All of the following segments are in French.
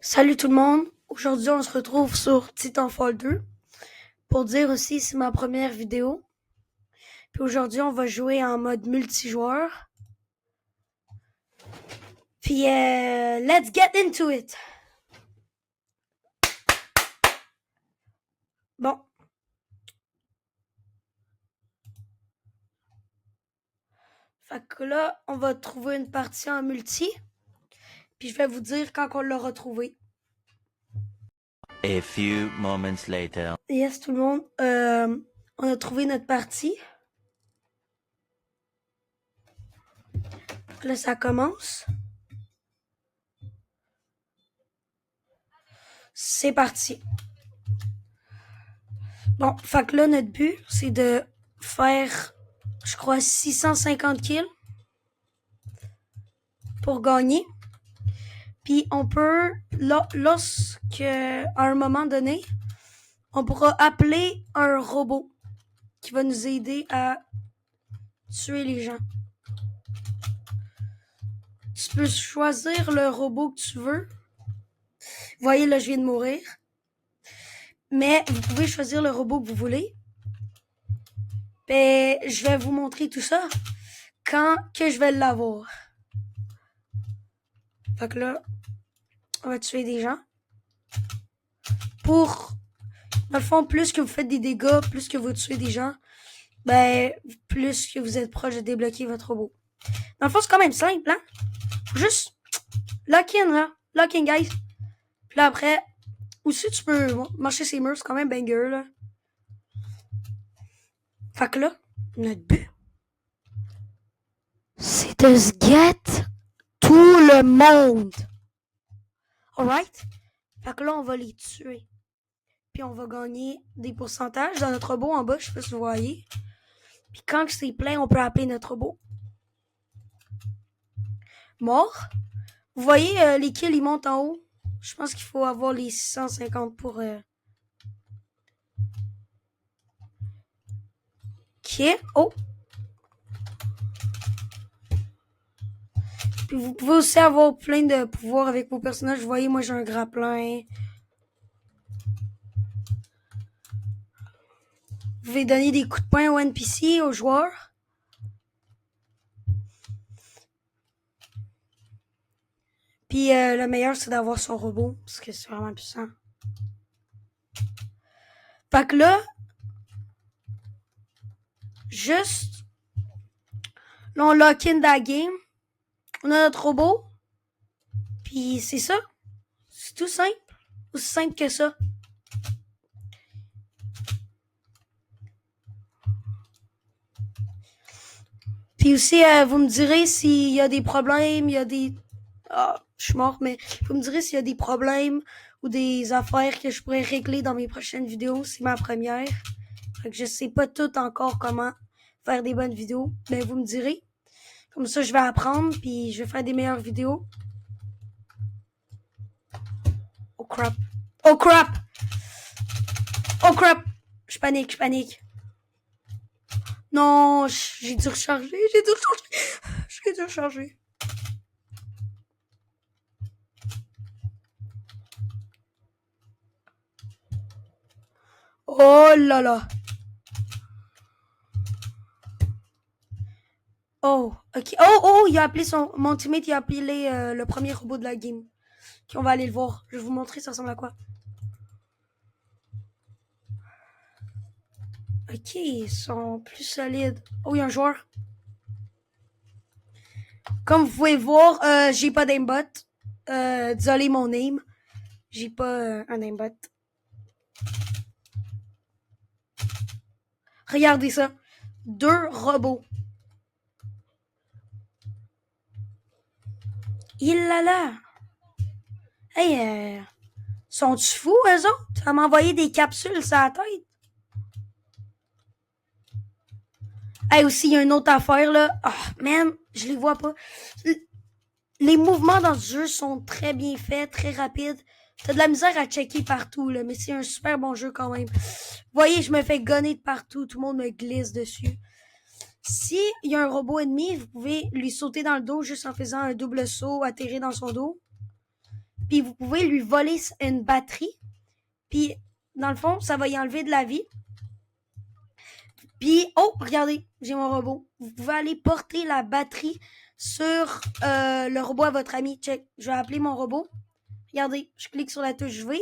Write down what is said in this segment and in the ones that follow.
Salut tout le monde! Aujourd'hui, on se retrouve sur Titanfall 2 pour dire aussi c'est ma première vidéo. Puis aujourd'hui, on va jouer en mode multijoueur. Puis let's get into it! Bon. Fait que là, on va trouver une partie en multi. Puis je vais vous dire quand on l'a retrouvé. A few moments later. Yes, tout le monde. On a trouvé notre partie. Là, ça commence. C'est parti. Bon, fait que là, notre but, c'est de faire, je crois, 650 kills pour gagner. Puis on peut, lorsque, à un moment donné, on pourra appeler un robot qui va nous aider à tuer les gens. Tu peux choisir le robot que tu veux. Vous voyez, là, je viens de mourir. Mais vous pouvez choisir le robot que vous voulez. Ben, je vais vous montrer tout ça quand que je vais l'avoir. Fait que là, on va tuer des gens. Pour, dans le fond, plus que vous faites des dégâts, plus que vous tuez des gens, ben, plus que vous êtes proche de débloquer votre robot. Dans le fond, c'est quand même simple, hein? Faut juste lock in, là. Lock in, guys. Puis là, après, aussi, tu peux marcher ces murs, c'est quand même banger, là. Fait que là, notre but, c'est de se get tout le monde. Alright? Fait que là, on va les tuer. Puis on va gagner des pourcentages dans notre robot en bas, je sais pas si vous voyez. Puis quand c'est plein, on peut appeler notre robot. Mort. Vous voyez, les kills, ils montent en haut. Je pense qu'il faut avoir les 650 pour... Ok. Oh. Puis vous pouvez aussi avoir plein de pouvoirs avec vos personnages. Vous voyez, moi j'ai un grappin. Vous pouvez donner des coups de poing aux NPC, aux joueurs. Puis le meilleur, c'est d'avoir son robot, parce que c'est vraiment puissant. Fait que là, juste, là on lock in la game. On a notre robot. Puis c'est ça. C'est tout simple. Aussi simple que ça. Puis aussi, vous me direz s'il y a des problèmes, il y a des... Ah, je suis mort, mais vous me direz s'il y a des problèmes ou des affaires que je pourrais régler dans mes prochaines vidéos. C'est ma première. Fait que je sais pas tout encore comment faire des bonnes vidéos, mais vous me direz. Comme ça, je vais apprendre, puis je vais faire des meilleures vidéos. Oh crap. Oh crap! Oh crap! Je panique. Non, j'ai dû recharger. J'ai dû recharger. Oh là là. Oh, ok. Oh, il a appelé mon teammate, il a appelé le premier robot de la game. Ok, on va aller le voir. Je vais vous montrer ça ressemble à quoi. Ok, ils sont plus solides. Oh, il y a un joueur. Comme vous pouvez voir, j'ai pas d'aimbot. Désolé mon name. J'ai pas un aimbot. Regardez ça. 2 robots. Il là là. Hey, sont-tu fous, eux autres? À m'envoyer des capsules sur la tête? Hey, aussi, il y a une autre affaire, là. Oh, man, je les vois pas. Les mouvements dans ce jeu sont très bien faits, très rapides. T'as de la misère à checker partout, là, mais c'est un super bon jeu quand même. Vous voyez, je me fais gonner de partout. Tout le monde me glisse dessus. Si il y a un robot ennemi, vous pouvez lui sauter dans le dos juste en faisant un double saut, atterrir dans son dos. Puis vous pouvez lui voler une batterie. Puis, dans le fond, ça va y enlever de la vie. Puis, oh, regardez, j'ai mon robot. Vous pouvez aller porter la batterie sur le robot à votre ami. Check, je vais appeler mon robot. Regardez, je clique sur la touche V.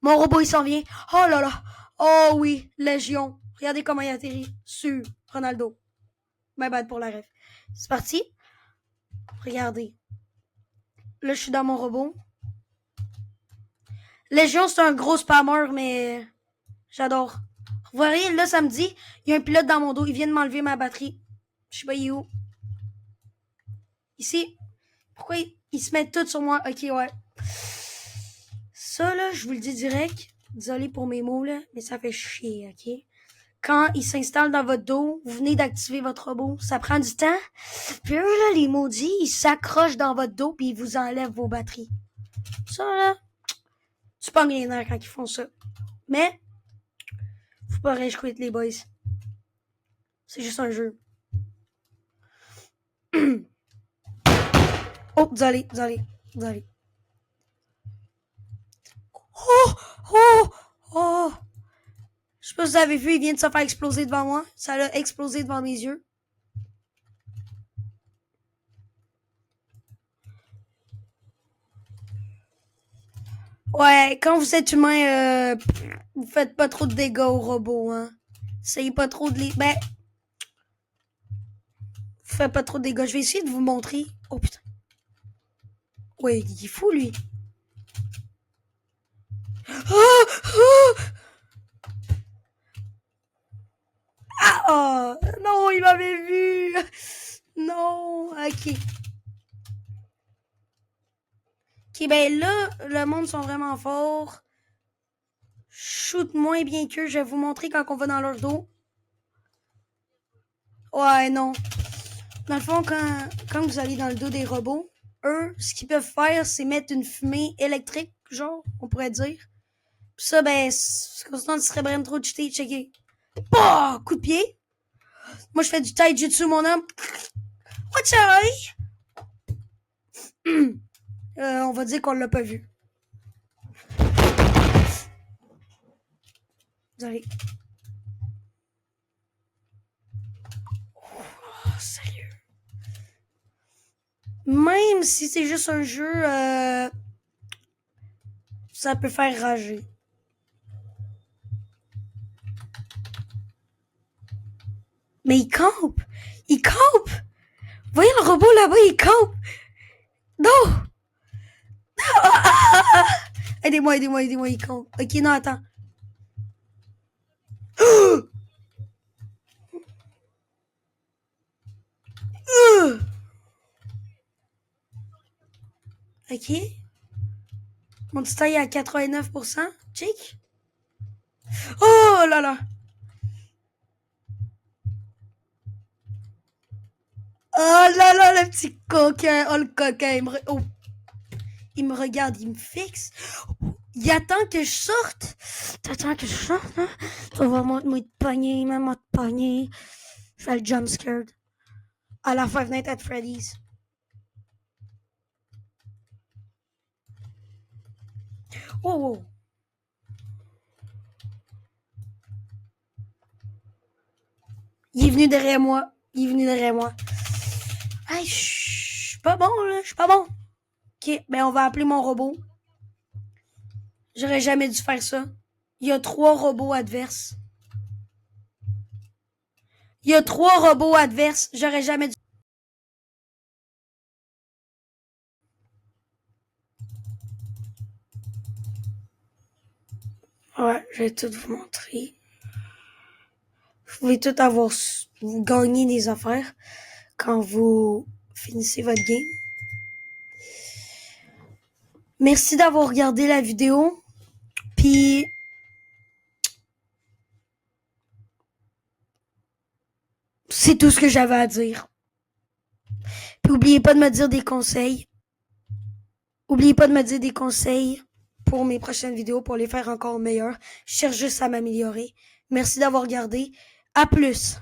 Mon robot, il s'en vient. Oh là là. Oh oui, Légion. Regardez comment il atterrit sur Ronaldo. My bad pour la ref. C'est parti. Regardez. Là, je suis dans mon robot. Légion, c'est un gros spammer, mais j'adore. Vous voyez, là, ça me dit, il y a un pilote dans mon dos. Il vient de m'enlever ma batterie. Je sais pas, il est où. Ici. Pourquoi ils se mettent tous sur moi? Ok, ouais. Ça, là, je vous le dis direct. Désolé pour mes mots, là, mais ça fait chier, ok? Quand il s'installe dans votre dos, vous venez d'activer votre robot. Ça prend du temps. Puis eux, là, les maudits, ils s'accrochent dans votre dos puis ils vous enlèvent vos batteries. Ça, là, tu pognes les nerfs quand ils font ça. Mais, faut pas rage quit, les boys. C'est juste un jeu. Oh, désolé. Oh! Je sais pas si vous avez vu, il vient de se faire exploser devant moi. Ça l'a explosé devant mes yeux. Ouais, quand vous êtes humain, vous faites pas trop de dégâts aux robots, hein. Essayez pas trop de les... Ben... Vous faites pas trop de dégâts. Je vais essayer de vous montrer. Oh, putain. Ouais, il est fou, lui. Ah! Non, il m'avait vu! Non! Ok. Ok, ben là, le monde sont vraiment forts. Shoot moins bien qu'eux. Je vais vous montrer quand on va dans leur dos. Ouais, non. Dans le fond, quand vous allez dans le dos des robots, eux, ce qu'ils peuvent faire, c'est mettre une fumée électrique, genre, on pourrait dire. Puis ça, ben, c'est constant, ce serait vraiment trop cheaté, checker. Bah! Coup de pied. Moi, je fais du taijutsu, mon homme. What's up? On va dire qu'on l'a pas vu. Désolé. Oh, sérieux. Même si c'est juste un jeu, ça peut faire rager. Mais il campe! Il campe! Voyez le robot là-bas, il campe! Non! Aidez-moi, il campe. Ok, non, attends. Ok. Mon petit taille est à 89%. Check. Oh là là! Oh là là, le petit coquin! Oh, le coquin! Il me regarde, il me fixe. Il attend que je sorte. T'attends que je sorte, hein? Tu vas voir moi te pogner, même te pogner. Je fais le jump scared. À la Five Nights at Freddy's. Oh! Il est venu derrière moi. Hey, je suis pas bon, là. Je suis pas bon. Ok, ben on va appeler mon robot. J'aurais jamais dû faire ça. Il y a 3 robots adverses. J'aurais jamais dû. Ouais, je vais tout vous montrer. Vous pouvez tout avoir. Vous gagnez des affaires quand vous finissez votre game. Merci d'avoir regardé la vidéo. Puis c'est tout ce que j'avais à dire. Puis oubliez pas de me dire des conseils. Pour mes prochaines vidéos, pour les faire encore meilleures. Je cherche juste à m'améliorer. Merci d'avoir regardé. À plus!